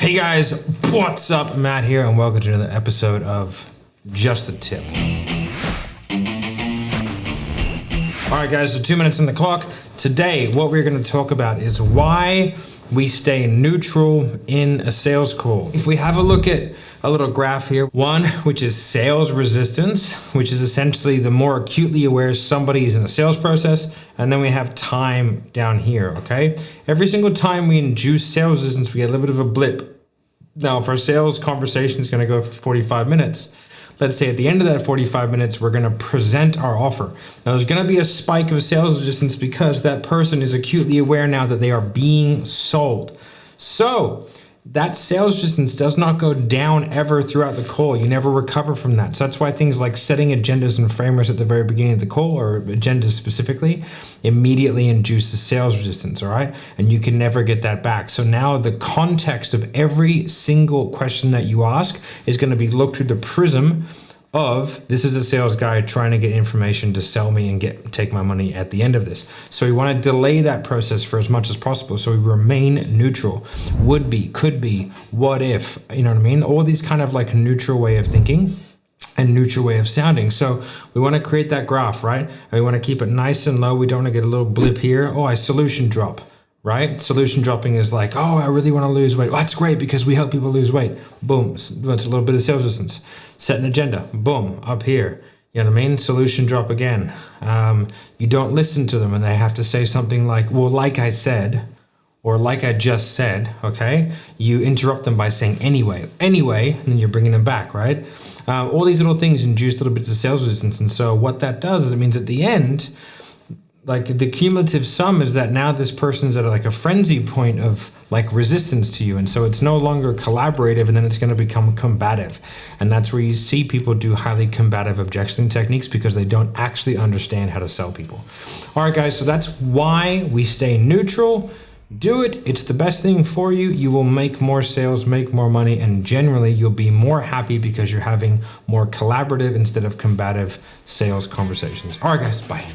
Hey guys, what's up? Matt here, and welcome to another episode of Just the Tip. All right guys, so 2 minutes on the clock. Today, what we're gonna talk about is why we stay neutral in a sales call. If we have a look at a little graph here, one, which is sales resistance, which is essentially the more acutely aware somebody is in the sales process, and then we have time down here, okay? Every single time we induce sales resistance, we get a little bit of a blip. Now, if our sales conversation is gonna go for 45 minutes, let's say at the end of that 45 minutes, we're gonna present our offer. Now there's gonna be a spike of sales resistance because that person is acutely aware now that they are being sold. So that sales resistance does not go down ever throughout the call. You never recover from that. So that's why things like setting agendas and framers at the very beginning of the call, or agendas specifically, immediately induces sales resistance, all right? And you can never get that back. So now the context of every single question that you ask is gonna be looked through the prism of, this is a sales guy trying to get information to sell me and take my money at the end of this. So we want to delay that process for as much as possible. So we remain neutral. Would be, could be, what if, you know what I mean? All these kind of like neutral way of thinking and neutral way of sounding. So we want to create that graph, right? And we want to keep it nice and low. We don't want to get a little blip here. Oh, I solution drop. Right? Solution dropping is like, oh, I really want to lose weight. Well, that's great because we help people lose weight. Boom. That's a little bit of sales resistance. Set an agenda. Boom. Up here. You know what I mean? Solution drop again. You don't listen to them and they have to say something like, well, like I said, or like I just said, okay? You interrupt them by saying anyway, and then you're bringing them back, right? All these little things induce little bits of sales resistance. And so what that does is it means at the end, like the cumulative sum is that now this person's at like a frenzy point of like resistance to you. And so it's no longer collaborative, and then it's going to become combative. And that's where you see people do highly combative objection techniques because they don't actually understand how to sell people. All right, guys, so that's why we stay neutral. Do it. It's the best thing for you. You will make more sales, make more money, and generally you'll be more happy because you're having more collaborative instead of combative sales conversations. All right, guys, bye.